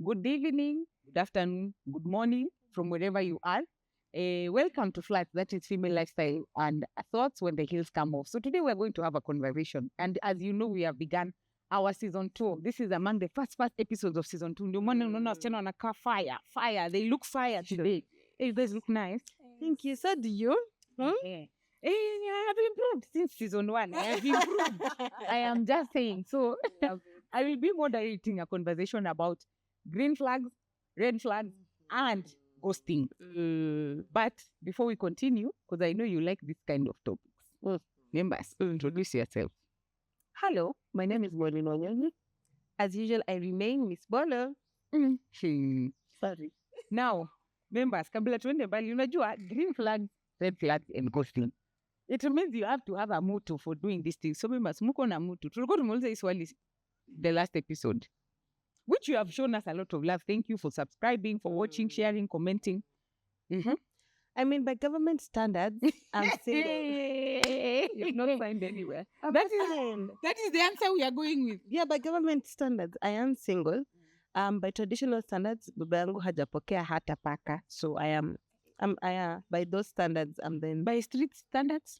good evening, good afternoon, good morning from wherever you are. Welcome to F.L.A.T.s, that is female lifestyle and thoughts when the heels come off. So today we're going to have a conversation. And as you know, we have begun our season 2. This is among the first episodes of season 2. Ndio maana unaona wasichana wanakaa fire. They look fire today. Hey, you guys look nice. Thank you. So do you? Yeah. I have improved since season 1. I have improved. I am just saying. So I will be moderating a conversation about green flags, red flags, and ghosting. But before we continue, because I know you like this kind of topics, members, introduce yourself. Hello, my name is Maureen Onyonyi. As usual, I remain Miss Bolo. Sorry. Now, members, kabla tuende mbali, unajua green flags, red flags, and ghosting. It means you have to have a motto for doing these things. So members, muko na motto. Tulikuwa tumeuliza hii swali the last episode, which you have shown us a lot of love. Thank you for subscribing, for watching, sharing, commenting. I mean, by government standards, I'm single. You've not signed anywhere. I'm That fine. is the answer we are going with. Yeah, by government standards, I am single. By traditional standards, baba yangu hajapokea hata paka. So by those standards, I'm then. By street standards?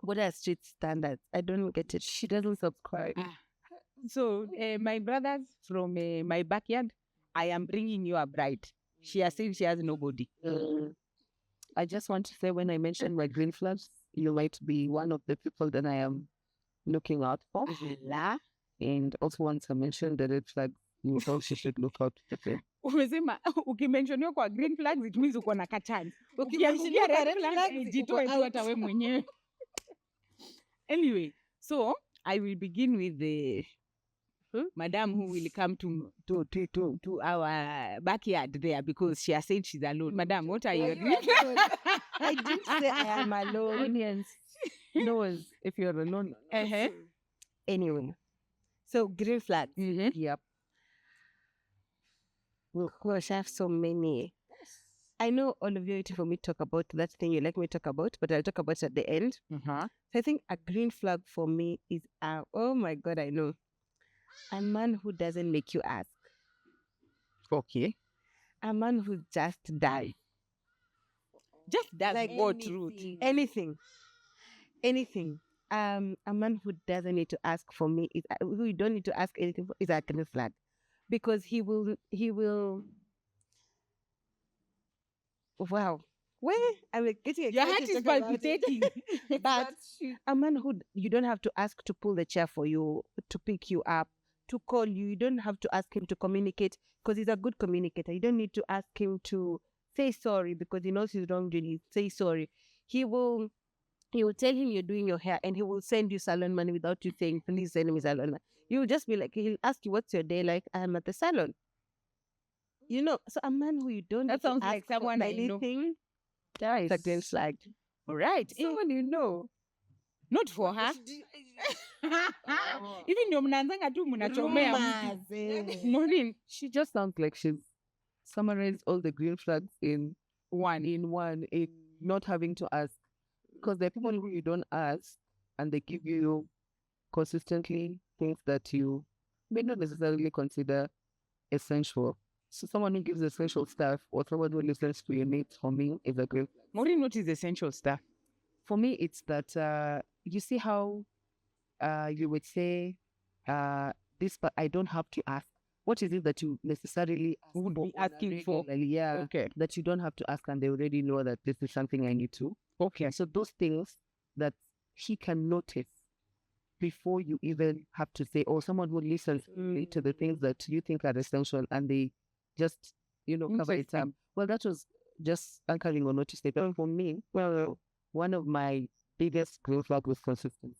What are street standards? I don't get it. She doesn't subscribe. So, my brothers from my backyard, I am bringing you a bride. She has said she has nobody. I just want to say, when I mentioned my green flags, you might be one of the people that I am looking out for. And also once I mentioned the red flag, you also should look out for. Umesema ukimensioniwa kwa green flags, it means uko na kachance. Ukiangalia red flags, jitoe tu hata wewe mwenyewe. Anyway, so I will begin with the madam who will come to our backyard there because she has said she's alone. Madam, what are your green flags? I didn't say I am alone. Audience knows if you're alone. Anyway, so green flags. Yep. Well, gosh, I have so many. I know all of you waiting for me to talk about that thing you like me to talk about, but I'll talk about it at the end. So I think a green flag for me is, oh my God, I know. A man who doesn't make you ask. Okay. A man who just dies. Just does Like go through. Anything. A man who doesn't need to ask for me, who you don't need to ask anything for, is a green flag. Because he will. Wow. Where I'm getting excited. Your heart is palpitating. But a man who you don't have to ask to pull the chair for you, to pick you up, to call you. You don't have to ask him to communicate because he's a good communicator. You don't need to ask him to say sorry because he knows he's wrongdoing. Say sorry. He will tell him you're doing your hair and he will send you salon money without you saying, please send me salon money. You'll just be like, he'll ask you, what's your day like? I'm at the salon. You know, so a man who you don't That sounds like someone I know. anything, Nice. it's a green flag. All right. Someone you know. Not for her. Even though mnaanzanga tu mnachomea mtu. Maureen, She just sounds like she's summarized all the green flags in one, in not having to ask. Because there are people who you don't ask and they give you consistently things that you may not necessarily consider essential. So someone who gives essential stuff or someone who listens to your needs, for me, is a green flag. Maureen, what is essential stuff? For me, it's that you see how you would say this, but I don't have to ask. What is it that you necessarily Would be asking for? regularly? Yeah, Okay. that you don't have to ask, and they already know that this is something I need to. Okay. So those things that he can notice before you even have to say, or someone who listens to the things that you think are essential, and they just cover it up. Well, that was just anchoring on what you said. But for me, one of my biggest green flag was consistency.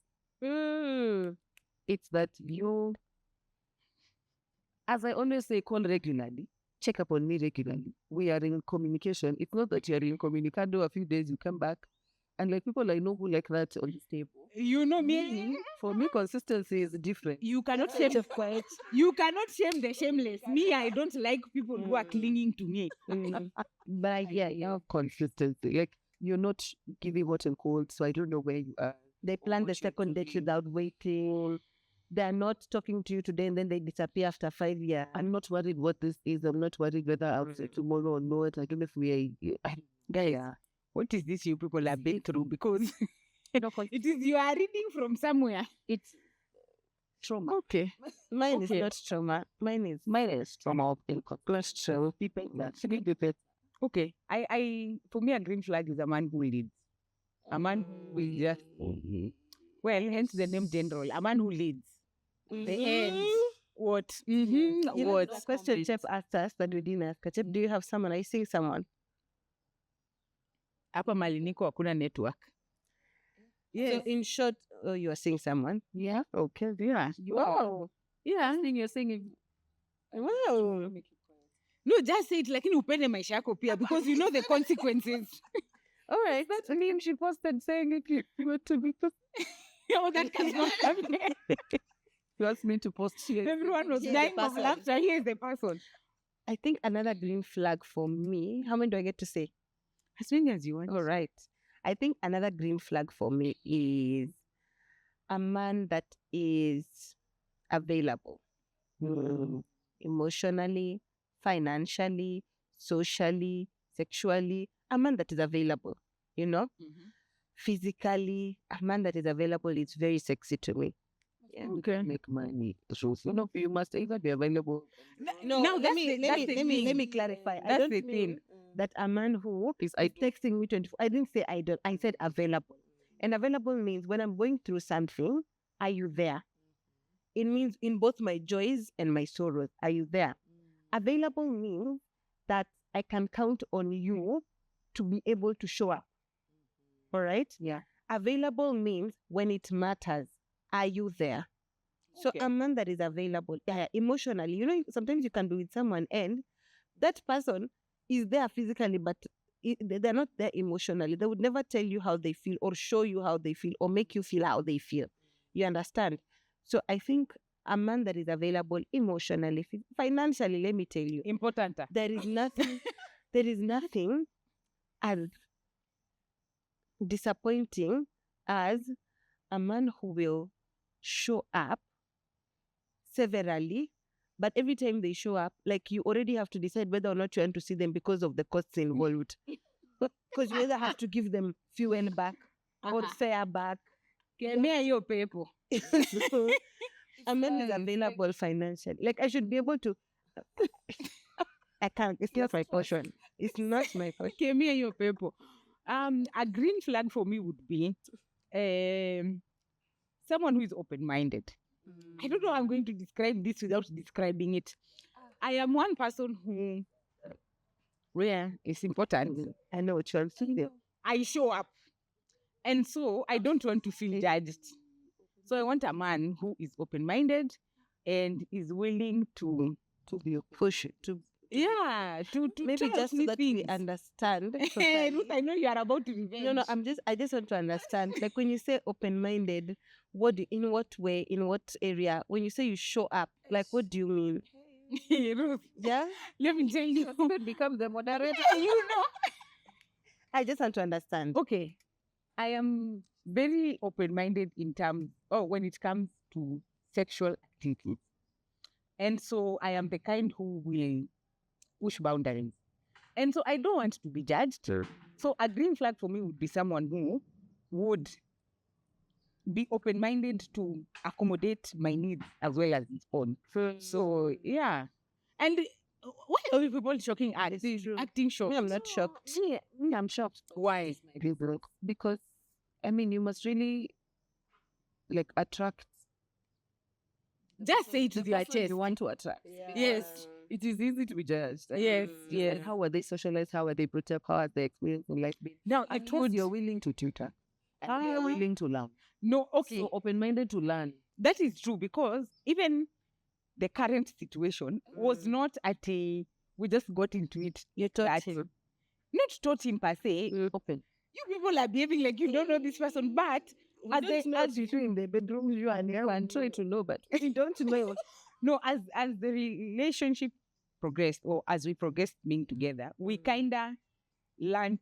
It's that you, as I always say, call regularly, check up on me regularly. We are in communication. It's not that you are in communicado a few days, you come back. And like people I know who like that on this table. You know me. For me, consistency is different. You cannot shame You cannot shame the shameless. Me, I don't like people who are clinging to me. But yeah, consistency. Like you're not giving hot and cold, so I don't know where you are. They plan the second date without waiting. they're not talking to you today and then they disappear after 5 years. I'm not worried what this is. I'm not worried whether I'll say tomorrow or not. I don't know if we are. Guys, what is this you people have been through? Because it is you are reading from somewhere. It's trauma. Okay. Mine Okay. is not trauma. Mine is Trauma of cholesterol. People that sleep. Okay. For me, a green flag is a man who leads. A man who is just, well, hence the name general. A man who leads. The end. What? Mm-hmm. You know, What? the question Chef asked us that we didn't ask. Chef, do you have someone? Are you seeing someone? Hapa mahali niko hakuna network. So in short, you are seeing someone. Yeah. Okay. Yeah. Wow. Yeah. You're saying Wow. No, just say it lakini upende maisha yako pia because you know the consequences. All right. that's the name she posted saying if you were to be. Oh, that does not happen. You asked me to post here. Everyone was Here's the dying of person. laughter. Here's the person. I think another green flag for me. How many do I get to say? As many as you want. All right. I think another green flag for me is a man that is available emotionally, financially, socially, sexually. A man that is available, you know, physically. A man that is available is very sexy to me. Yeah. Okay. Make money. So you must either be available. No, Now, let that's me the- let that's me the let me let thing. me clarify. I That's don't the mean thing. that a man who is texting me 24. I didn't say idle. I said available. And available means when I'm going through something, are you there? It means in both my joys and my sorrows, are you there? Available means that I can count on you to be able to show up. All right? Yeah. Available means when it matters, are you there? So Okay. a man that is available, emotionally, you know, sometimes you can be with someone and that person is there physically, but they're not there emotionally. They would never tell you how they feel or show you how they feel or make you feel how they feel. You understand? So I think a man that is available emotionally, financially, let me tell you, Important. there is nothing as disappointing as a man who will show up severally, but every time they show up, like you already have to decide whether or not you want to see them because of the costs involved. Because you either have to give them fuel back or fare back. Kemea hiyo pepo. So, a man is available financially. Like I should be able to. I can't. It's not my portion. It's not my portion. Kemea hiyo pepo. A green flag for me would be someone who is open-minded. I don't know how I'm going to describe this without describing it. I am one person who, where it's important, I know what you're saying. I show up. And so I don't want to feel judged. So I want a man who is open-minded and is willing to be push to maybe tell just so me that we things. understand. Hey, Ruth, I know you are about to revenge. No, I just want to understand. Like when you say open-minded, in what way, in what area? When you say you show up, like what do you mean? Ruth, Yeah, let me tell you. Become the moderator. You know. I just want to understand. Okay. I am very open-minded when it comes to sexual activities. And so I am the kind who will push boundaries. And so I don't want to be judged. Sure. So a green flag for me would be someone who would be open-minded to accommodate my needs as well as his own. So, yeah. And why are you people shocking at? Acting shocked. Me, I'm not shocked. I'm shocked. Why? Because I mean, you must really like attract. Just say it to your chest. You want to attract. Yes. It is easy to be judged. Yes, yes. And how are they socialized? How are they brought up? How are they experiencing life been? Now, I it told would... you're willing to tutor. And you're willing to learn. No, okay. So open-minded to learn. That is true because even the current situation was not we just got into it. You taught him. Not taught him per se. Open. You people are behaving like you don't know this person, but As you do in the bedroom, you and you and try to know, but You don't know. no, as the relationship progressed or as we progressed being together, we kinda learned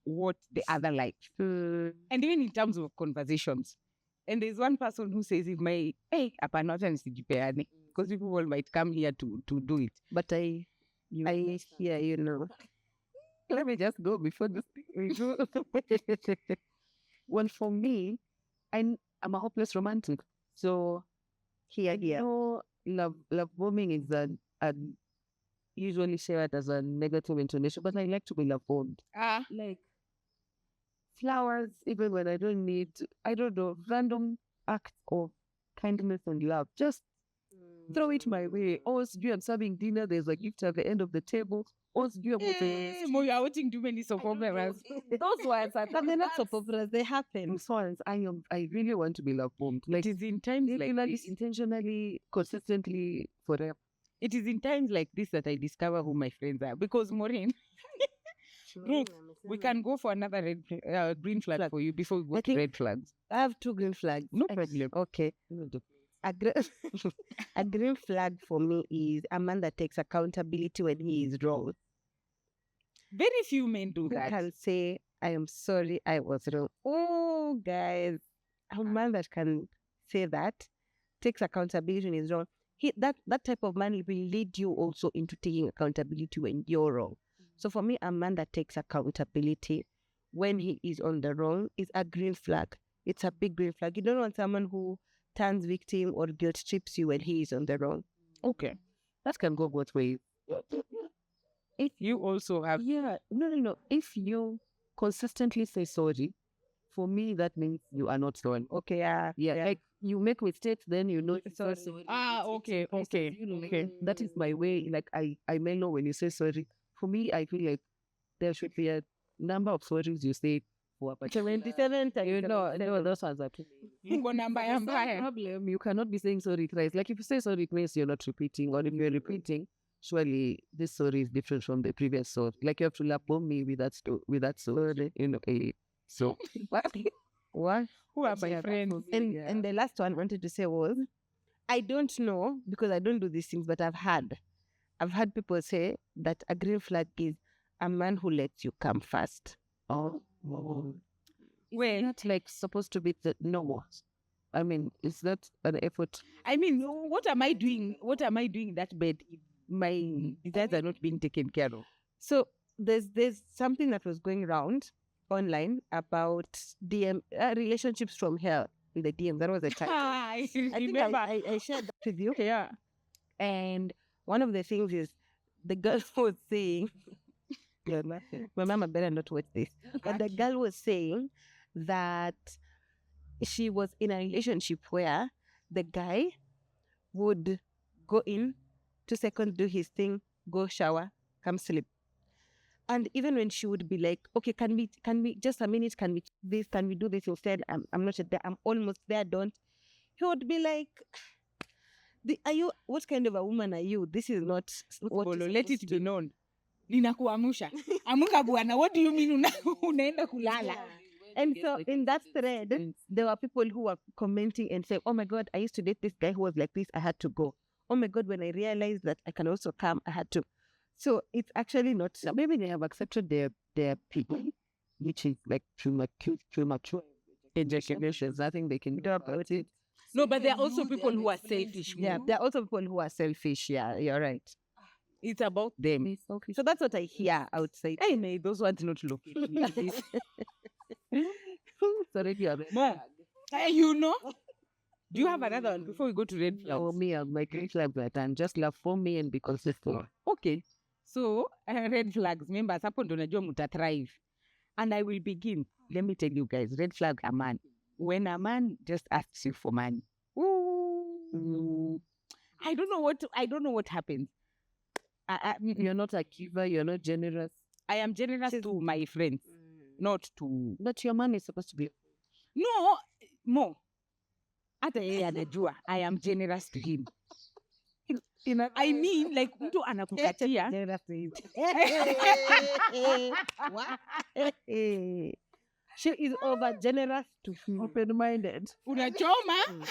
what the other liked. And even in terms of conversations, And there's one person who says, if my, hey, hapana, wacha nisijipeane. Because people might come here to do it. But I hear, you know. Let me just go before this thing we go. Well, for me, I'm a hopeless romantic. So Here. no, love bombing is an usually shared as a negative intonation, but I like to be love bombed. Like flowers, even when I don't need, I don't know, random acts of kindness and love. Just throw it my way. Or I'm serving dinner, there's a gift at the end of the table. Or I'm Mo, you are watching too many soap operas. those ones are But they're not soap operas, they happen. those ones I really want to be love bombed. Like It is in times like regularly, this. intentionally, consistently, forever. It is in times like this that I discover who my friends are. Because Maureen, Ruth, we can go for another green flag for you before we go I to think- red flags. I have 2 green flags. No problem. Okay. A green, a green flag for me is a man that takes accountability when he is wrong. Very few men do Who that. can say, I am sorry, I was wrong. Oh, guys, a man that can say that, takes accountability when he's wrong. That type of man will lead you also into taking accountability when you're wrong. So for me, a man that takes accountability when he is on the wrong is a green flag. It's a big green flag. You don't want someone who turns victim or guilt trips you when he is on the wrong. Okay. That can go both ways. If you also have Yeah, no. If you consistently say sorry, for me that means you are not sorry. Okay, yeah. Yeah, like you make mistakes, then you know it's Sorry. sorry. okay. That is my way. Like I may know when you say sorry. For me, I feel like there should be a number of sorries you say for a particular. 77 times. You know, no, those ones are too many. Mungo na mbaya There's no mbaya. problem. You cannot be saying sorry twice. Like if you say sorry, it means you're not repeating. Or if you're repeating, surely this sorry is different from the previous sorry. Like you have to lap on me with that sorry. You know, so What? Who are my friends? And the last one I wanted to say was, I don't know because I don't do these things, but I've heard people say that a green flag is a man who lets you come first. Oh, Well, not like supposed to be the normal. I mean, is that an effort? I mean, what am I doing? What am I doing in that bed if my desires are not being taken care of? So there's something that was going around online about DM relationships from hell in the DM. That was a title. I I think remember. I shared that with you. Yeah. And one of the things is the girl was saying, my mama better not watch this, but the girl was saying that she was in a relationship where the guy would go in 2 seconds, do his thing, go shower, come sleep. And even when she would be like, okay, can we just a minute, can we do this instead? I'm not there, I'm almost there, don't. He would be like, what kind of a woman are you? This is not what Bolo, you're let supposed it to be known. Ninakuamusha. Amuka bwana. What do you mean unaenda kulala? And so in that thread, there were people who were commenting and saying, oh my God, I used to date this guy who was like this, I had to go. Oh my God, when I realized that I can also come, I had to. So it's actually not, Maybe they have accepted their people, which is like premature ejaculation. There's nothing they can do about it. No, but there are also people who are selfish. yeah, there are also people who are selfish. Yeah, you're right. It's about them. Be selfish. So that's what I hear outside. Hey, may those ones not locate me. please. Sorry, you are Mom, you know? Do you have another one before we go to red flags? for me, my green flag that and just love for me and be consistent. Okay. So, red flags. Members, hapo ndo najua muta thrive. And I will begin. Let me tell you guys, red flag a man. When a man just asks you for money, ooh, I don't know what happens. You're not a giver, you're not generous. I am generous to my friends, not to... But your man is supposed to be. No, more. Hata yeye anajua, I am generous to him. I mean, like, mtu anakukatia. She is over generous to him. Open-minded. Unachoma?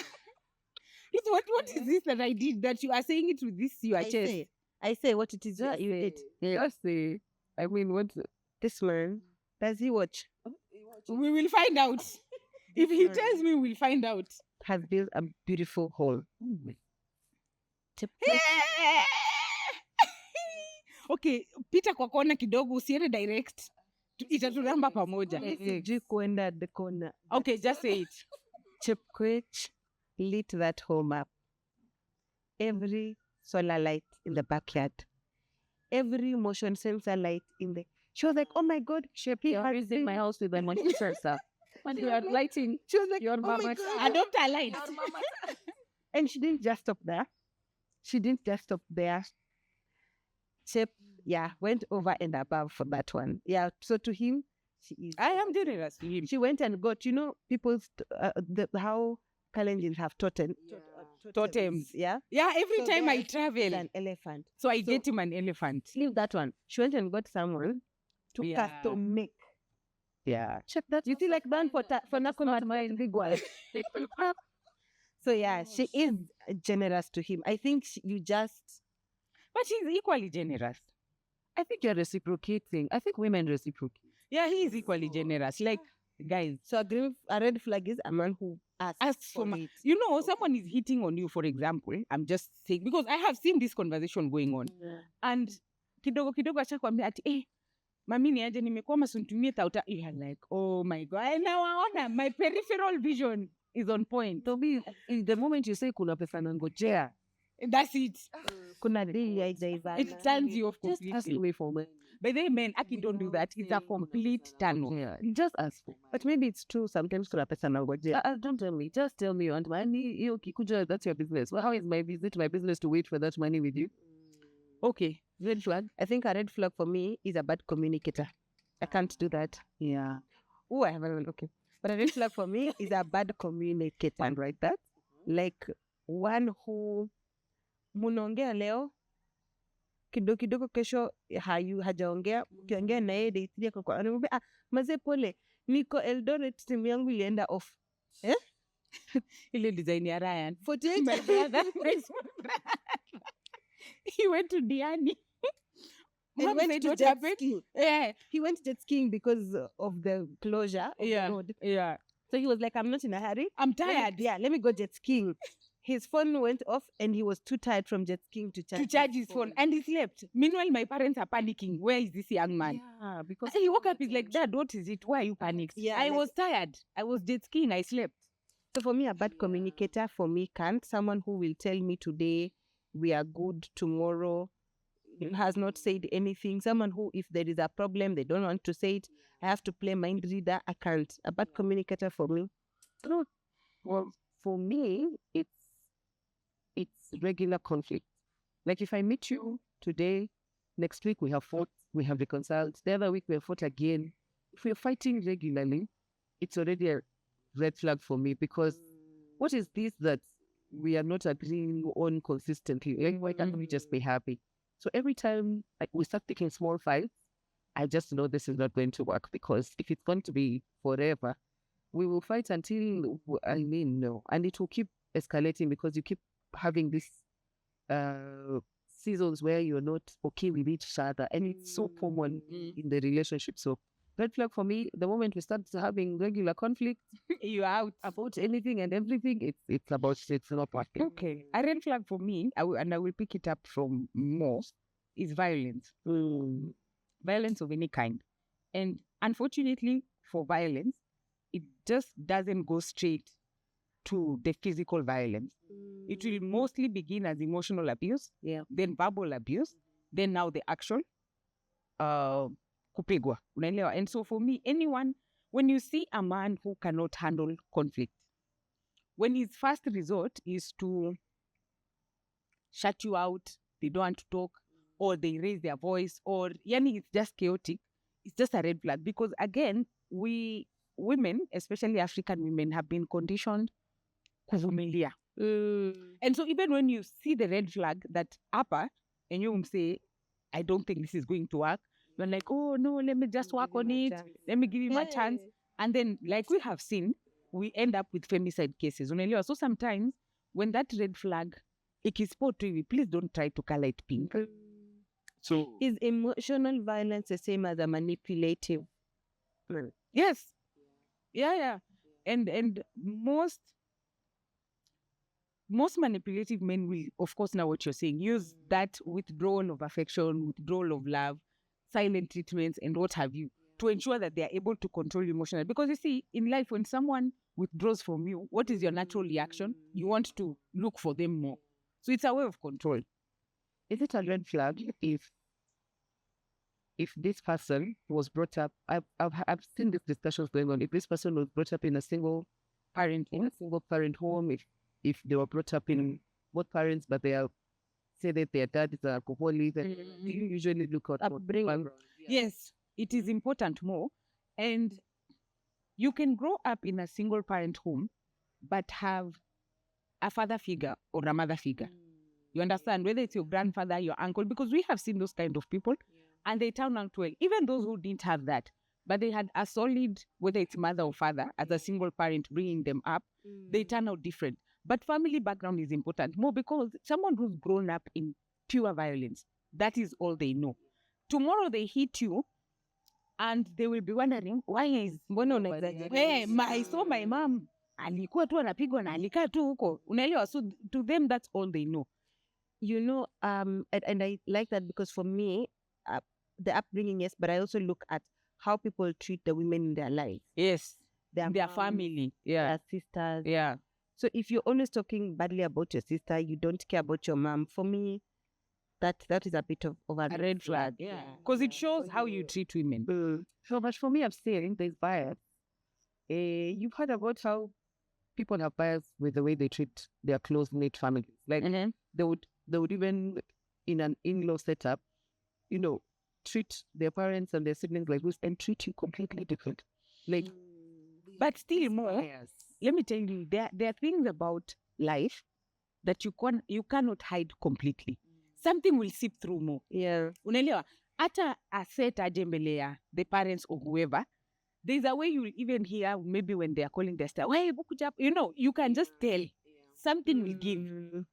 What is this that I did that you are saying it with this your chest? I say what it is Just you say, did. just say. I mean, what's This man, does he watch? We will find out. If he tells me, we'll find out. has built a beautiful home. Okay, pita kwa kona kidogo, usiende direct. Itaturamba pamoja. Sijui kuenda the corner. Okay, just say it. Chepkoech lit that home up. Every solar light in the backyard. Every motion sensor light in the... She was like, oh my God, he You're has visiting my been-" house with my motion sensor. When you are lighting She was like, your oh my mama. God. Adopt a light. And she didn't just stop there. Chep, went over and above for that one. Yeah, so to him, she is. I am generous to him. She went and got, people's, how Kalenjins have totems. Yeah. Yeah, every So time I there travel, is an elephant. so I get him an elephant. Leave that one. She went and got someone to Yeah. custom make. Yeah. Check that. You see, like that for Nakumat, my big one. So yeah, she is generous to him. I think you just. But he's equally generous. I think you're reciprocating. I think women reciprocate. Yeah, he is equally generous. Like, guys, So a red flag is a man who asks for it. it. You know, someone is hitting on you, for example. I'm just saying, because I have seen this conversation going on. And kidogo achakwambia ati, mami ni aje nimekwama sunitumie tauta. You're like, oh my God. I now my peripheral vision is on point. To me, the moment you say kuna pesa nangojea, That's it. Kuna dili haijaivana. It turns you off just ask completely. me for money. By the way, men, Aki don't do that. It's a complete turn off. Yeah, just ask for money. But maybe it's true. Sometimes kuna pesa nangojea. Don't tell me. Just tell me you want money. You kikuja, that's your business. Well, how is my visit my business to wait for that money with you? Okay. Red flag. I think a red flag for me is a bad communicator. I can't do that. Yeah. Oh, I haven't. Okay. But a red flag for me is a bad communicator. And right that? Like one who munaongea leo kidogo kesho hajaongea, ukiongea na yeye day 3 akakuwa anamwambia mazee pole, niko Eldoret, simu yangu ilienda off. Ile design ya Ryan. 48 My brother. He went to Diani. and Mom went said to what jet happened? skiing. Yeah. He went jet skiing because of the closure of the road. Yeah. So he was like, I'm not in a hurry. I'm tired. Let me go jet skiing. His phone went off and he was too tired from jet skiing to charge his phone. And he slept. Meanwhile, my parents are panicking. Where is this young man? Yeah, because He woke up, he's like, Dad, what is it? Why are you panicked? Yeah, I like- was tired. I was jet skiing. I slept. So for me, a bad communicator for me can't. Someone who will tell me today we are good, tomorrow has not said anything. Someone who, if there is a problem, they don't want to say it. I have to play mind reader. I can't. A bad communicator for me. no. Well, for me, it's regular conflict. Like if I meet you today, next week we have fought, we have reconciled. The other week we have fought again. If we're fighting regularly, it's already a red flag for me because what is this that we are not agreeing on consistently? Like, why can't we just be happy? So every time we start taking small fights, I just know this is not going to work because if it's going to be forever, we will fight until, no. And it will keep escalating because you keep having these seasons where you're not okay with each other. And it's so common in the relationship. So red flag for me, the moment we start having regular conflict You're out. about anything and everything, it's not working. Okay. A red flag for me, I will pick it up from most, is violence. Violence of any kind. And unfortunately for violence, it just doesn't go straight to the physical violence. It will mostly begin as emotional abuse, then verbal abuse, then now the actual kupigwa. Unaelewa? And so for me, anyone, when you see a man who cannot handle conflict, when his first resort is to shut you out, they don't want to talk, or they raise their voice, or yani it's just chaotic, it's just a red flag. Because again, we women, especially African women, have been conditioned kuvumilia. And so even when you see the red flag that upper, and you say, I don't think this is going to work, you're like, oh no, let me just work on it. Let me give him a chance. And then, like we have seen, we end up with femicide cases. Unaelewa? So sometimes when that red flag, ikispot hivi, please don't try to color it pink. So Is emotional violence the same as a manipulative? Yes. Yeah. And most manipulative men will, of course, now what you're saying, use that withdrawal of affection, withdrawal of love, silent treatments, and what have you, to ensure that they are able to control you emotionally. Because you see, in life, when someone withdraws from you, what is your natural reaction? You want to look for them more. So it's a way of control. Is it a red flag if this person was brought up? I've seen these discussions going on. If this person was brought up in a single parent home, if they were brought up in both parents, but they are say that their dad is an alcoholic, then you usually look at Upbringing. Yes, it is important more. And you can grow up in a single parent home, but have a father figure or a mother figure. You understand? Whether it's your grandfather, your uncle, because we have seen those kind of people and they turn out well. Even those who didn't have that, but they had a solid, whether it's mother or father, as a single parent bringing them up, they turn out different. But family background is important more because someone who's grown up in pure violence, that is all they know. Tomorrow they hit you and they will be wondering, why is mbona unaexaggerate? Hey, I saw my mom alikuwa tu anapigwa na alikaa tu huko. Unaelewa? So to them that's all they know. You know, and I like that because for me, the upbringing, yes, but I also look at how people treat the women in their lives. Yes. Their Their moms, family. Yeah. their sisters. Yeah. So if you're always talking badly about your sister, you don't care about your mom. For me, that is a bit of a red flag. Yeah. Because it shows how you treat women. So much for me, I'm saying there's bias. You've heard about how people have bias with the way they treat their close-knit families. Like they would even in an in-law setup, treat their parents and their siblings like this and treat you completely different. Like, but still more. Let me tell you, there are things about life that you cannot hide completely. Something will seep through more. Yeah. Unaelewa? Ata aset aje mbele ya the parents or whoever, there's a way you will even hear maybe when they are calling their star, hey, you can just tell. Something will give.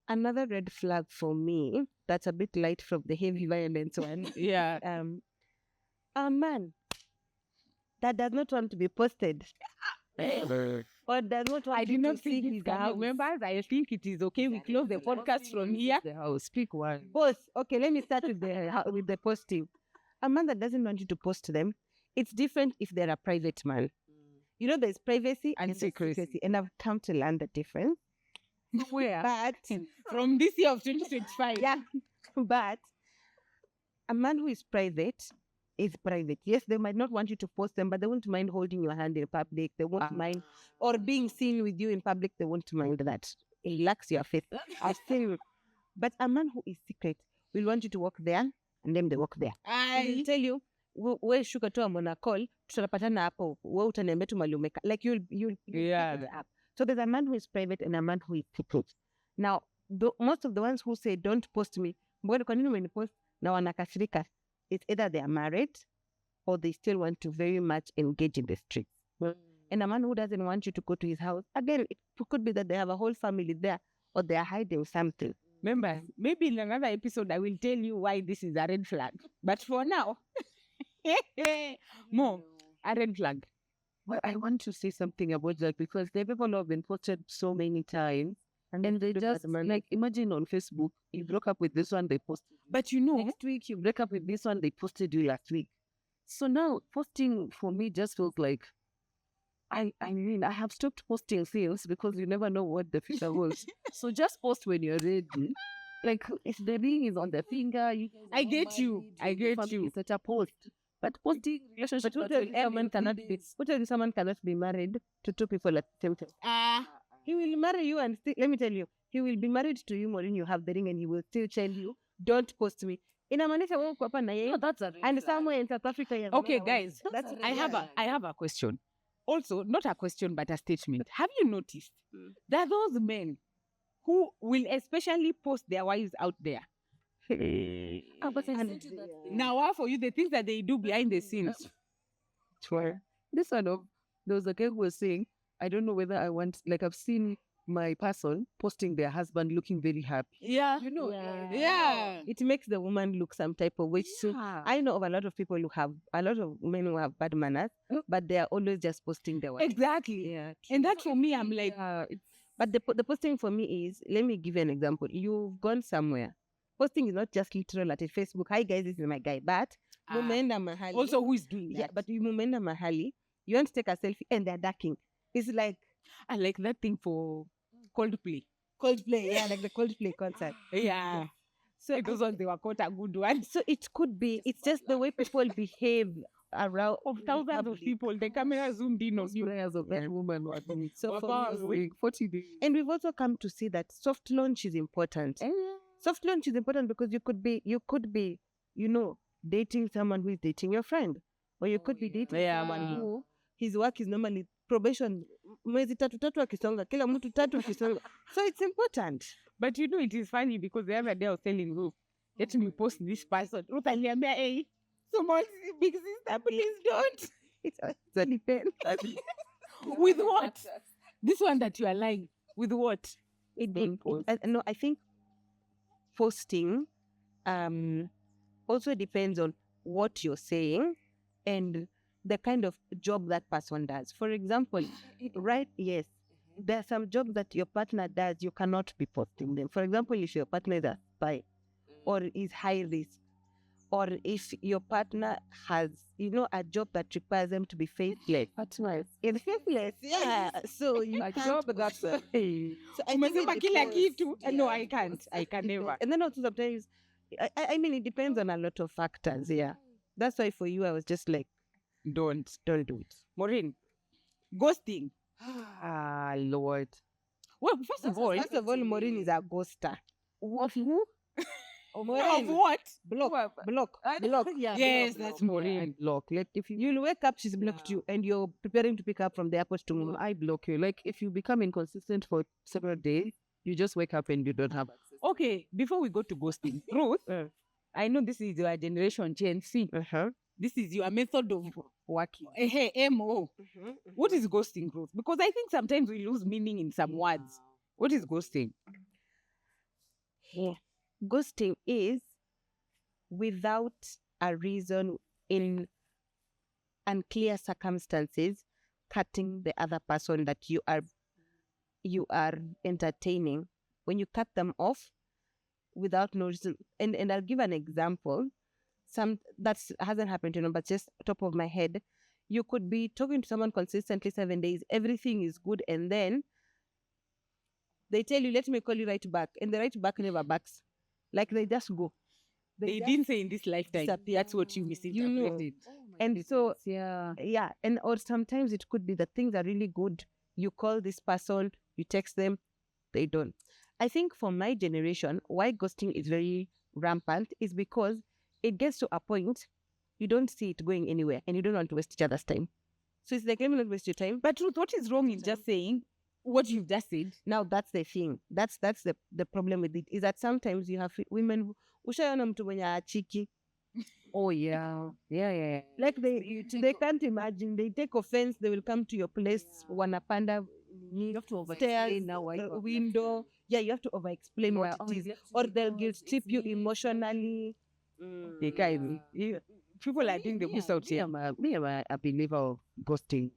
Another red flag for me, that's a bit light from the heavy violence one. Yeah. A man that does not want to be posted. Or does not want I did not to see his house. Members, I think it is okay. We close the podcast from here. The house. Speak one. Both. Okay, let me start with the positive. A man that doesn't want you to post them, it's different if they're a private man. You know, there's privacy and secrecy. And I've come to learn the difference. Where? But from this year of 2025. Yeah. But a man who is private is private. Yes, they might not want you to post them, but they won't mind holding your hand in public. They won't mind, or being seen with you in public. They won't mind that. It lacks your faith. I say, but a man who is secret will want you to walk there, and then they walk there. He will tell you, we shuka tu amona call, tutapatana hapo. We utaniambia tu mali umeka. Like you'll yeah. So there's a man who is private and a man who is secret. Now, most of the ones who say don't post me, mbona kwa nini umenipost na wanakasirika? It's either they are married or they still want to very much engage in the streets. And a man who doesn't want you to go to his house, again, it could be that they have a whole family there or they are hiding something. Remember, maybe in another episode, I will tell you why this is a red flag. But for now, more a red flag. Well, I want to say something about that because the people have been posted so many times. And then they just, like, imagine on Facebook, you broke up with this one, they posted. But you know, next week you break up with this one, they posted you last week. So now posting for me just feels like, I mean, I have stopped posting things because you never know what the future holds. So just post when you're ready. Like, if the ring is on the finger, I get you. Such a post. But posting relationship. But someone cannot be married to two people at the same time. He will marry you and still, let me tell you, he will be married to you more than you have the ring and he will still tell you, don't post me. Inamaanisha wewe uko hapa na yeye. That's a and somewhere in South Africa. Okay, guys, I have a question. Also, not a question, but a statement. Have you noticed that those men who will especially post their wives out there? Now, for you, the things that they do behind the scenes. Sure. This one, there was a guy who was saying, I don't know whether I want, like I've seen my person posting their husband looking very happy. Yeah. You know, Yeah. It makes the woman look some type of way. So I know of a lot of people who have a lot of men who have bad manners, but they are always just posting their wife. Exactly. Yeah, And that for me, I'm like, but the posting for me is, let me give you an example. You've gone somewhere. Posting is not just literal at a Facebook. Hi guys, this is my guy. But mumeenda mahali. also, who is doing that? Yeah, but you mumeenda mahali. You want to take a selfie and they're ducking. It's like I like that thing for Coldplay. Coldplay. Yeah, like the Coldplay concert. Yeah. So those ones, they were quite a good one. So it could be. It's just the way people behave around Of thousands of people, the camera zoomed in on you. prayers of that woman were doing. So For for week, 40 days. and we've also come to see that soft launch is important. Soft launch is important because you could be, you know, dating someone who is dating your friend, or you could be dating someone who his work is normally probation. Mwezi tatu akisonga, kila mtu tatu akisonga. So it's important. But you know, it is funny because the other day I was telling Ruth, let me post this person. Ruth aliniambia, hey, someone big sister, please don't. It's all depends. With what? This one that you are lying. With what? No, I think posting also depends on what you're saying and the kind of job that person does. For example, right? Yes, there are some jobs that your partner does, you cannot be posting them. For example, if your partner is a spy or is high risk, or if your partner has, you know, a job that requires them to be faithless. That's nice. It's faithless, yeah. So you Like can't. job, that's So I think Umesema it kila depends. kitu. No, I can't. I can never. And then also sometimes, I mean, it depends on a lot of factors. Yeah, that's why for you, I was just like, Don't. don't do it. Maureen, ghosting. Ah, Lord. Well, first of all, Maureen is a ghoster. what? Who? Of Maureen, what? block. Yes, that's Maureen. I block. Like if you You'll wake up, she's blocked you, and you're preparing to pick up from the airport to move. I block you. Like if you become inconsistent for several days, you just wake up and you don't have access. Okay, before we go to ghosting, Ruth, I know this is your generation Gen Z. This is your method of Working. hey, MO. What is ghosting, Ruth? Because I think sometimes we lose meaning in some words. What is ghosting? Yeah. Ghosting is without a reason, in unclear circumstances, cutting the other person that you are entertaining. When you cut them off without no reason, and I'll give an example. Some that hasn't happened to me, but just top of my head, you could be talking to someone consistently 7 days, everything is good, and then they tell you, let me call you right back, and the right back never backs. Like they just go. They just didn't say in this lifetime. disappear. That's what you misinterpreted. And so Yeah. and or sometimes it could be that things are really good. You call this person, you text them, they don't. I think for my generation, why ghosting is very rampant is because it gets to a point you don't see it going anywhere and you don't want to waste each other's time. So it's like, let me not waste your time. But Ruth, what is wrong in just saying what you've just said? Now that's the thing. That's the problem with it, is that sometimes you have women who ushaona mtu mwenye achiki. Oh yeah. Yeah. Like they can't imagine. They take offense. They will come to your place. Wanapanda You have to stairs, overexplain now why you have window. Yeah, you have to over-explain what it is. Or they'll guilt trip you emotionally. Hey, guys, people are doing the goose out here. Me, I'm a believer of ghosting.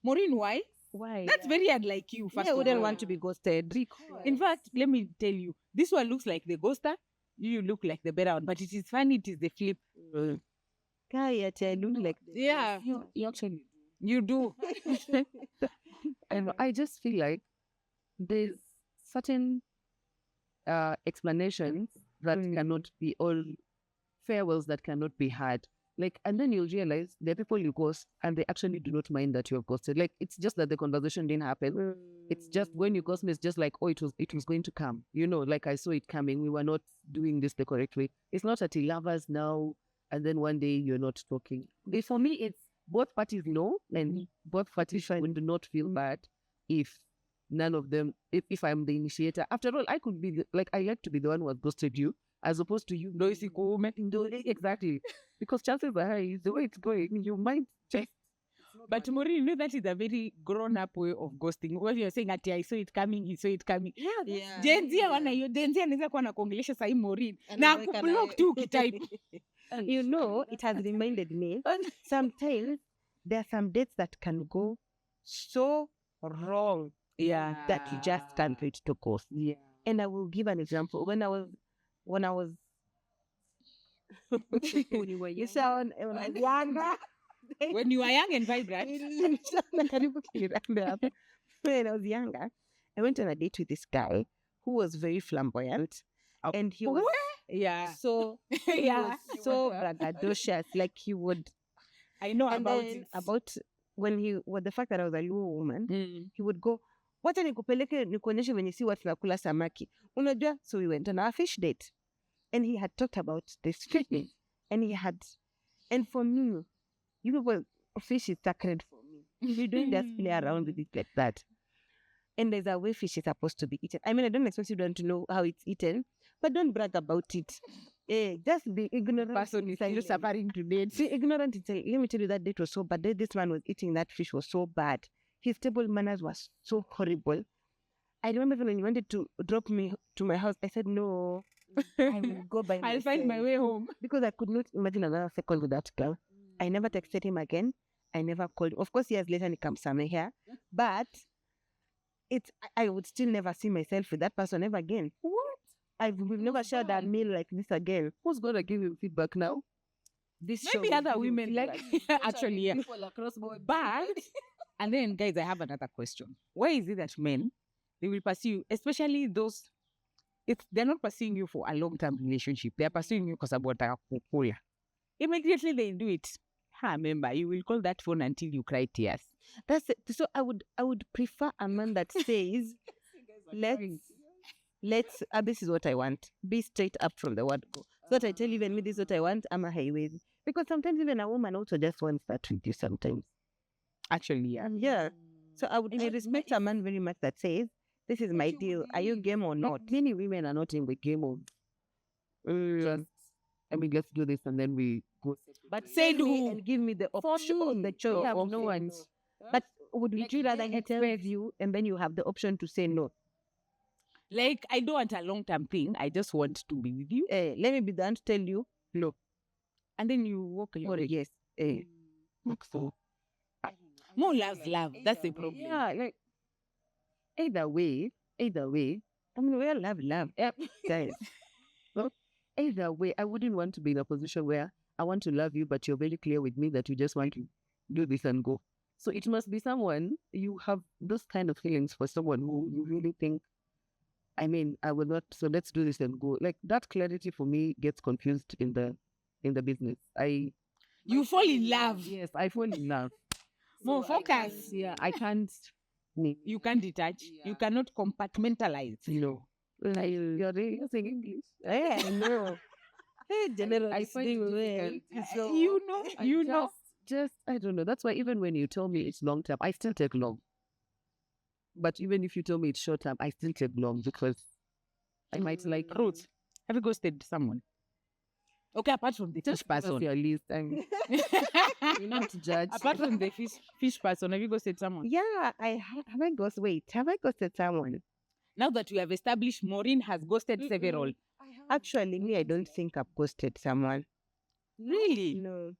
Maureen, why? Why? That's very unlike you. First I of wouldn't all. want to be ghosted. In fact, let me tell you, this one looks like the ghoster. You look like the better one, but it is funny. It is the flip. I look like this. Yeah, You actually you do. And I just feel like there's certain explanations that cannot be, all farewells that cannot be had. Like, and then you'll realize there are people you ghost and they actually do not mind that you have ghosted. Like, it's just that the conversation didn't happen. It's just when you ghost me, it's just like, oh, it was going to come. You know, like I saw it coming. We were not doing this the correct way. It's not that he lovers now and then one day you're not talking. For me, it's both parties know and both parties would not feel bad if none of them, if I'm the initiator. After all, I could be I like to be the one who has ghosted you as opposed to you. Exactly. Because chances are high, the way it's going, you might just But Maureen, you know that is a very grown-up way of ghosting. When you're saying ati I saw it coming, he saw it coming. Yeah. Gen Z wana hiyo, Gen Z anaweza kuwa anakuongelesha sahi Maureen. Na Anaweka akublock na- tu ukitype. You know, it has reminded me, sometimes there are some dates that can go so wrong Yeah. that you just can't wait to ghost. Yeah. And I will give an example. When I was when you sound when I was younger. When you are young and vibrant. When I was younger, I went on a date with this guy who was very flamboyant. Oh. And he was Yeah. so Yeah. so braggadocious. Like he would I know and about then it. about when the fact that I was a Luo woman, Mm. he would go, wacha nikupeleke nikuonyeshe venye si watu nakula samaki. Unajua? So we went on our fish date. And he had talked about this fishing. And for me, you know, fish is sacred for me. You don't just play around with it like that. And there's a way fish is supposed to be eaten. I mean, I don't expect you to know how it's eaten, but don't brag about it. Just be ignorant. Person is still suffering to date. See, ignorant. Let me tell you, that date was so bad. This man was eating that fish was so bad. His table manners was so horrible. I remember when he wanted to drop me to my house, I said, no, I will go by I'll find my myself." way home. Because I could not imagine another second with that girl. I never texted him again. I never called him. Of course, years later, he comes somewhere here. But I would still never see myself with that person ever again. What? We've never shared a meal like this again. Who's gonna give him feedback now? This Maybe show other will give women you like feedback. actually, yeah. People across board. But and then guys, I have another question. Why is it that men they will pursue you, especially those they're not pursuing you for a long-term relationship, they're pursuing you because about a immediately they do it. Remember, you will call that phone until you cry tears. That's it. So I would prefer a man that says, let's this is what I want. Be straight up from the word go. So that I tell even me this is what I want, I'm a highway. Because sometimes even a woman also just wants that with you sometimes. Actually, yeah. Yeah. So I respect a man very much that says, this is my deal. Are you game or not? Many women are not in the game of just, let's do this and then we go. But Say tell me who? and give me the option, me, the choice. I have of no saying one. no. But would you rather he tells you and then you have the option to say no? Like I don't want a long-term thing. I just want to be with you. Let me be the one to tell you no. And then you walk your Or way. yes. So, More love's love. That's the problem. yeah, like either way, I mean, we all love. guys. Well, either way, I wouldn't want to be in a position where I want to love you, but you're very clear with me that you just want to do this and go. So it must be someone you have those kind of feelings for someone who you really think, I will not. So let's do this and go. Like that clarity for me gets confused in the business. You fall in love. Yes, I fall in love. More focus. Yeah, I can't. You can't detach. You cannot compartmentalize. Like you're saying English. Yeah, I know. Generally, I find it well. difficult. You know. Just I don't know. That's why even when you tell me it's long term, I still take long. But even if you tell me it's short term, I still take long because I might like Ruth, have you ghosted someone? Okay, apart from the fish person. your list. I'm you not to judge. Apart from the fish person, have you ghosted someone? Yeah, have I ghosted someone? Now that we have established Maureen has ghosted several. Actually, me, I don't think I've ghosted someone. Really? No.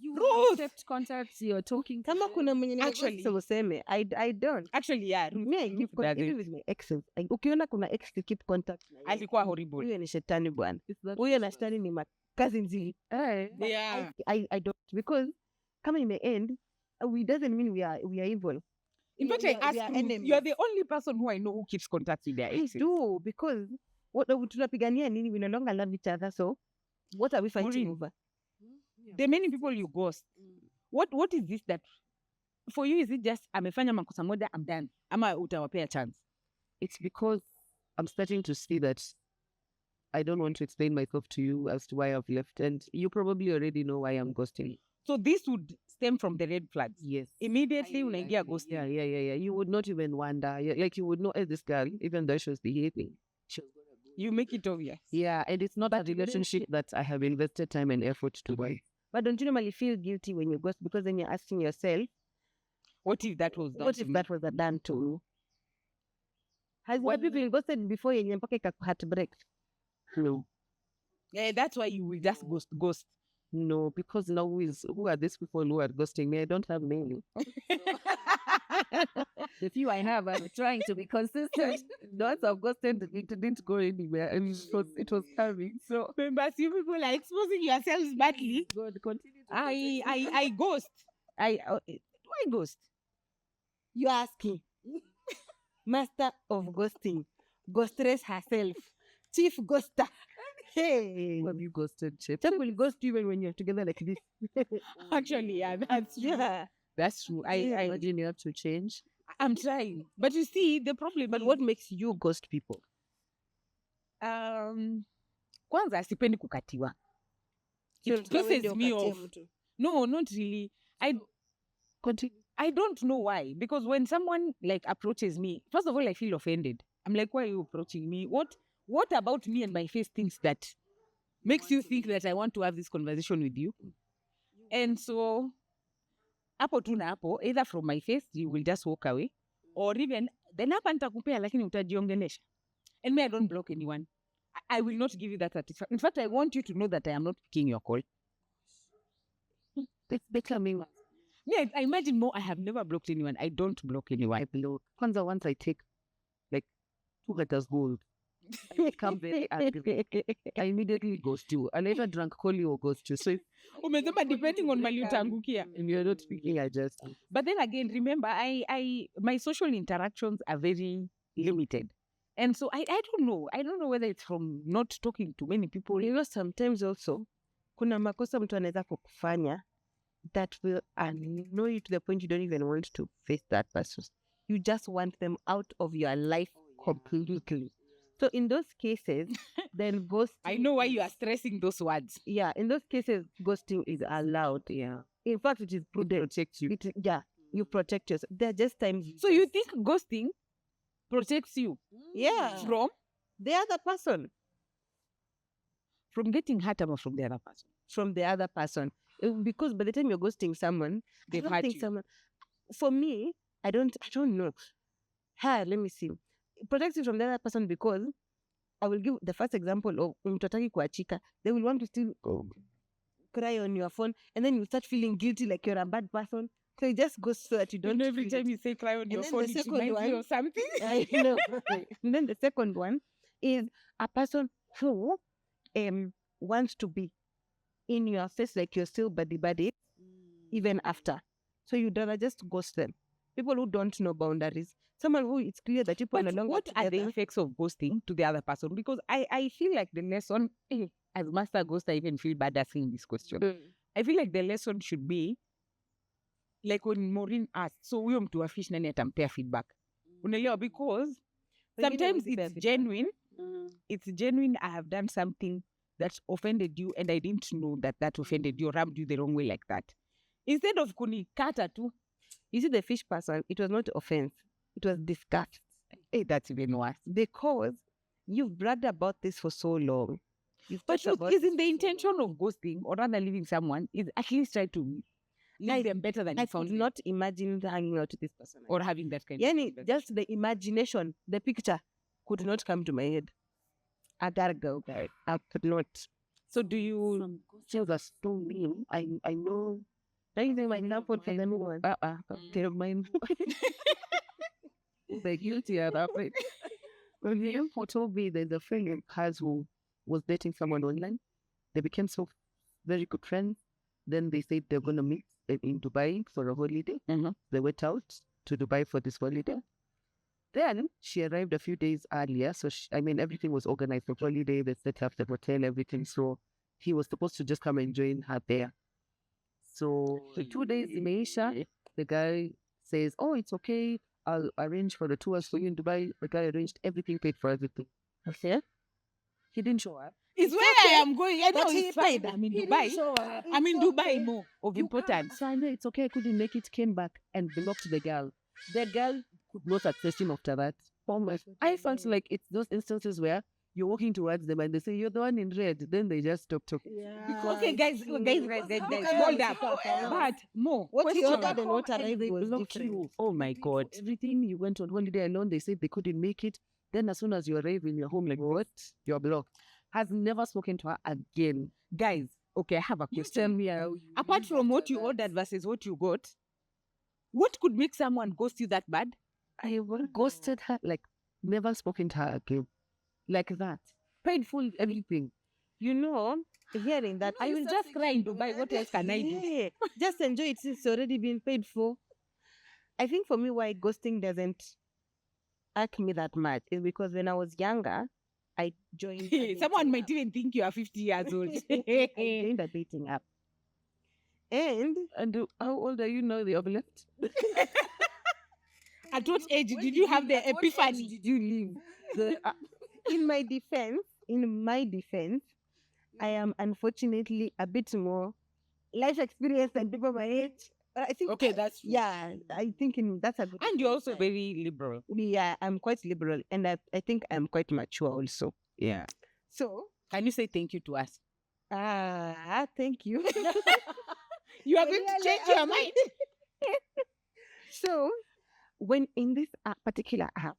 You Ruth! accept contacts. You're talking. Kama kuna mwenye Actually- useme, I don't. Actually, yeah. Ruth, Me, I keep does even it. with my exes. Ukiona kuna ex to keep contact na yeye. Alikuwa horrible. Huyo ni shetani bwana. It's not Huyo na shetani ni makazi nzili. Yeah. I don't, because kama end, it doesn't mean we are evil. In fact, We I are asked you, enemies. you're the only person who I know who keeps contact with their I exes. do, because what tunapigania nini? We no longer love each other, so what are we fighting Maureen. over? The many people you ghost. What is this that for you? Is it just amefanya makosa moja, I'm done? Ama utawapea chance? It's because I'm starting to see that I don't want to explain myself to you as to why I've left, and you probably already know why I'm ghosting. So this would stem from the red flags. Yes. Immediately unaingia ghosting. Yeah. You would not even wonder. Like you would know, this girl, even though she was behaving, she was gonna go. You make it obvious. Yeah, and it's not a relationship that I have invested time and effort to buy. But don't you normally feel guilty when you ghost? Because then you're asking yourself, What if that was done What to if me? that was done to you? Have you been ghosted before yenye mpaka heartbreak? No. Yeah, that's why you will just ghost. No, because now who are these people who are ghosting me? I don't have many. The few I have, I'm trying to be consistent. The ones I've ghosted, it didn't go anywhere. And it was coming. So Members, you people are exposing yourselves badly. God, continue to I ghost. Do I ghost? You asking. Master of ghosting. Ghostress herself. Chief ghoster. Hey. Who have you ghosted, Chip? Some will ghost you even when you're together like this. Actually, yeah, that's true. Yeah. That's true. I imagine you have to change. I'm trying. But you see, the problem But is, what makes you ghost people? kwanza sipendi kukatiwa. It pisses me off. No, not really. Continue. I don't know why. Because when someone like approaches me, first of all, I feel offended. I'm like, why are you approaching me? What about me and my face things that makes you think that I want to have this conversation with you? And so, hapo tu na hapo, either from my face, you will just walk away, or even, then hapa nitakupea lakini utajiongelesha. And me, I don't block anyone. I will not give you that satisfaction. In fact, I want you to know that I am not picking your call. It's becoming. Yeah, I imagine more. I have never blocked anyone. I don't block anyone. I block. Kwanza once I take like 2 letters gold, I become very angry. I immediately ghost you. I later drunk call you or ghost you. So if Umesema depending on mali utaangukia. you're not speaking, I just. But then again, remember, my social interactions are very limited. And so I don't know. I don't know whether it's from not talking to many people. You know, sometimes also, kuna makosa mtu anaweza kukufanya that will annoy you to the point you don't even want to face that person. You just want them out of your life completely. So in those cases, then ghosting. I know why you are stressing those words. Yeah, in those cases, ghosting is allowed. Yeah. In fact, it is prudent. Protect you. You protect yourself. There are just times. So you think ghosting protects you from the other person? From getting hurt or from the other person? From the other person. Because by the time you're ghosting someone, They've I don't hurt think you. someone. For me, I don't know. Let me see. It protects you from the other person because I will give the first example of mtotaki kuachika. They will want to still cry on your phone, and then you start feeling guilty like you're a bad person. So it just goes so that you don't. every feel time you say cry on your then phone, the it second reminds you one- of something. I know. And then the second one is a person who wants to be in your face like you're still buddy even after. So you don't just ghost them. People who don't know boundaries. Someone who it's clear that people But no longer what are the together. effects of ghosting to the other person? Because I feel like the lesson, as master ghost, I even feel bad asking this question. I feel like the lesson should be like when Maureen asked, so huyo mtu wa fish nani atampea feedback? Unaelewa? Because sometimes it's genuine. It's genuine. I have done something that offended you and I didn't know that offended you or rubbed you the wrong way like that. Instead of kunikata tu. You see, the fish person, it was not offense. It was disgust. Hey, that's even worse. Because you've bragged about this for so long. But look, isn't the intention of ghosting or rather leaving someone is at least try to leave them better than I you found could them, not imagine hanging out with this person. or having that kind Yani, of conversation. just the imagination, the picture could not come to my head. I gotta go, guys. I could not. So do you... Some questions are so mean. I know. Don't you think my example for them one? Tell mine. They're guilty at that point. When the info told me that the friend of hers who was dating someone online, they became so very good friends. Then they said they're gonna meet in Dubai for a holiday. They went out to Dubai for this holiday. Then she arrived a few days earlier. So everything was organized for holiday. They set up the hotel, everything. So he was supposed to just come and join her there. So the 2 days in Asia, the guy says, "Oh, it's okay. I'll arrange for the tours for you in Dubai." The guy arranged everything, paid for everything. Okay. He didn't show up. It's where I am going. I know But he it's fine. paid. I'm in He Dubai. didn't show up. I'm in It's Dubai okay. more of importance. So I know it's okay. I couldn't make it. Came back and blocked the girl. The girl could not access him after that. Oh my! I felt like it's those instances where you're walking towards them and they say, you're the one in red. Then they just stop talking. Okay, guys, hold up. But more What you question. ordered and what And arrived they was block different. you. Oh my God. Everything you went on holiday alone, they said they couldn't make it. Then as soon as you arrive in your home, like, what? You're blocked. Has never spoken to her again. Guys, okay, I have a You question. tell me how you Apart live from what after you that. ordered versus what you got, what could make someone ghost you that bad? I ghosted her, like, never spoken to her again. Like that. Paid full everything. You know, hearing that, I will just cry in Dubai. What else can I do? yeah, just enjoy it since it's already been paid for. I think for me, why ghosting doesn't irk me that much is because when I was younger, I joined. a Someone dating might app. even think you are 50 years old. I joined a dating app, and And how old are you now? They have left. At what age did you have the epiphany? Did you leave? The, in my defense, I am unfortunately a bit more life experience than people my age. But I think Okay, that's true. yeah, I think that's a good. And you're also very liberal. Yeah, I'm quite liberal, and I think I'm quite mature also. Yeah. So Can you say thank you to us? thank you. You are going to Really, change I'm your going- mind. So when in this particular app,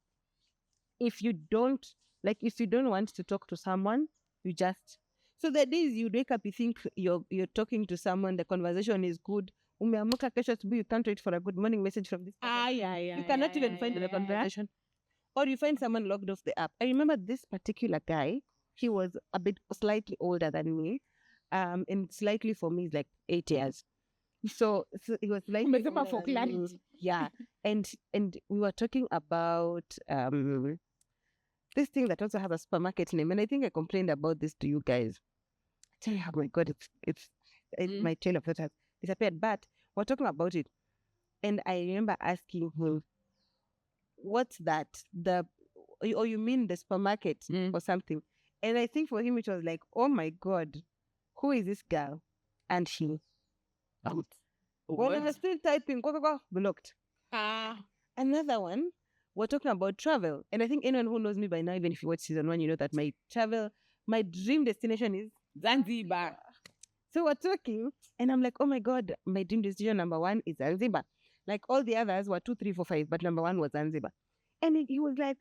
if you don't want to talk to someone, you just so the days you wake up, you think you're talking to someone, the conversation is good. Umeamka kesho asubuhi, you can't wait for a good morning message from this person. Yeah. You cannot even find the conversation. Or you find someone logged off the app. I remember this particular guy, he was a bit slightly older than me. And slightly for me is like 8 years. So it was like Umesema for clarity. yeah. And we were talking about this thing that also has a supermarket name. And I think I complained about this to you guys. I tell you, oh my God, it's my trail of thought has disappeared. But we're talking about it. And I remember asking him, what's that? Or you mean the supermarket or something? And I think for him it was like, oh my God, who is this girl? And she out. When I was still typing, blocked. Another one, we're talking about travel. And I think anyone who knows me by now, even if you watch season 1, you know that my dream destination is Zanzibar. So we're talking, and I'm like, oh my God, my dream destination number 1 is Zanzibar. Like all the others were 2, 3, 4, 5, but number 1 was Zanzibar. And he was like,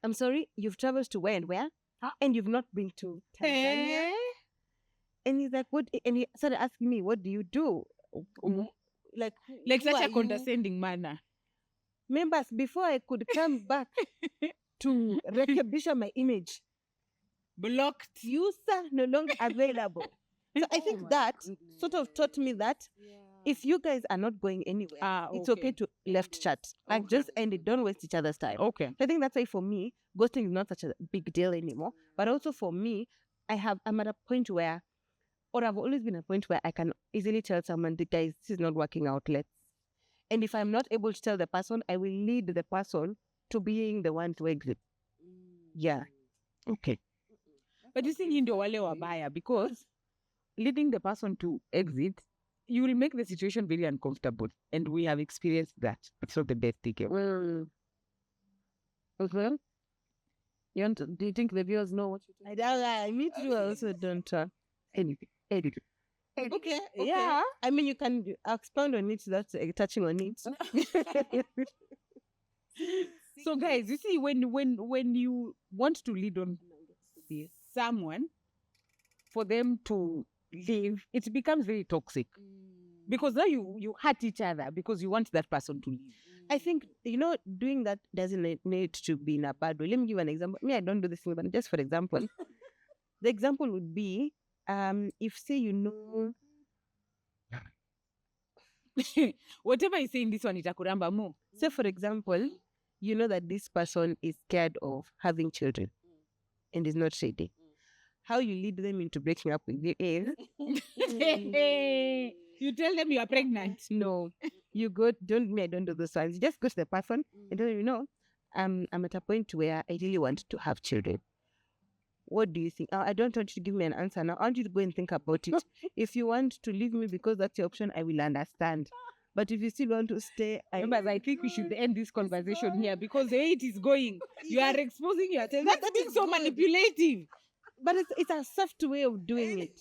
I'm sorry, you've traveled to where and where? And you've not been to Tanzania? And he's like, what? And he started asking me, what do you do? Like who Such are a you? condescending manner. Members, before I could come back to rekebisha my image, Blocked. user no longer available. So I think that sort of taught me that if you guys are not going anywhere, it's okay to left chat. Like just end it. Don't waste each other's time. Okay. So I think that's why for me, ghosting is not such a big deal anymore. But also for me, I'm at a point where, or I've always been at a point where I can easily tell someone, the guys, this is not working out. And if I'm not able to tell the person, I will lead the person to being the one to exit. Yeah. okay. But you see, you ndio wale wabaya, because leading the person to exit, you will make the situation very uncomfortable. And we have experienced that. It's not the best thing ever. Well, do you think the viewers know what you're talking I don't. Me too. I also don't. Anything. Okay. Yeah. I mean, you can expound on it. That's touching on it. So guys, you see, when you want to lead on someone for them to leave, it becomes very toxic. Because now you hurt each other because you want that person to leave. I think, doing that doesn't need to be in a bad way. Let me give an example. Me, I don't do this thing, but just for example, the example would be, if say Whatever you say in this one, itakuramba more. say for example, you know that this person is scared of having children and is not ready. How you lead them into breaking up with you is You tell them you are pregnant. no, you go. I don't do those ones. You just go to the person and tell them, I'm at a point where I really want to have children. What do you think? I don't want you to give me an answer now. I want you to go and think about it. If you want to leave me because that's your option, I will understand. But if you still want to stay, Remember, I think we should end this conversation here because the way it is going, you are exposing yourself. That's being so manipulative. but it's a soft way of doing it.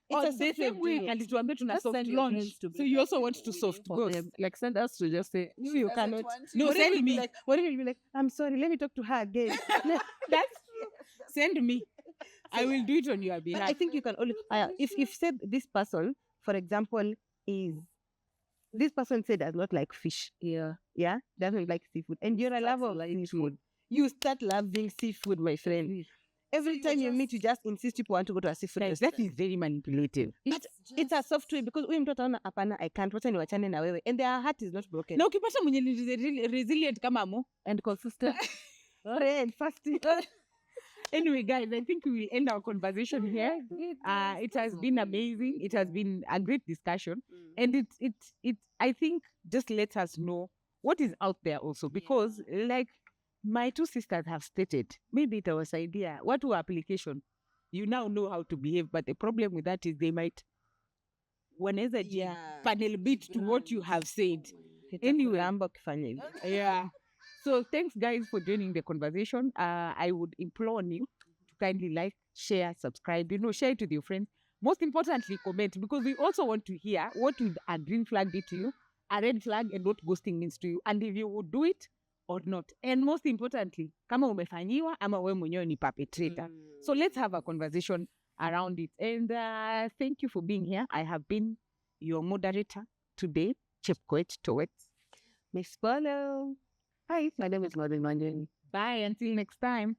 It's Or a the soft way same of way, doing and it. it will be to Just soft send your launch. friends to So be you like, also want to soft for go. them. Like send us to just say, You cannot. No, What if send you'll be me. Like, what if you'll be like, I'm sorry, let me talk to her again. That's true. Send me. I will do it on your But behalf. I think you can only if said this person, for example, is this person said does not like fish. Yeah, doesn't like seafood, and you're a lover of seafood. You start loving seafood, my friend. Every time you meet, you just insist people want to go to a seafood Guys, restaurant. that is very manipulative. It's a soft way because huyu mtoto anaona hapana, I can't. Wacha niwachane na wewe, and their heart is not broken. Na ukipata mwenye ni resilient kama mo and consistent. Pray and fasting. Anyway, guys, I think we will end our conversation here. It has been amazing. It has been a great discussion, and it I think just lets us know what is out there also, because like my two sisters have stated, maybe it was idea what to application. You now know how to behave, but the problem with that is they might wanaweza panel beat to what you have said. Anyway, yeah. So thanks guys for joining the conversation. I would implore on you to kindly like, share, subscribe, share it with your friends. Most importantly, comment, because we also want to hear what would a green flag be to you, a red flag, and what ghosting means to you, and if you would do it or not. And most importantly, kama umefanyiwa ama wewe mwenyewe ni perpetrator. So let's have a conversation around it. And thank you for being here. I have been your moderator today, Chepkoech Towet. Miss Polo. Hi, my name is Madeleine. Bye, until next time.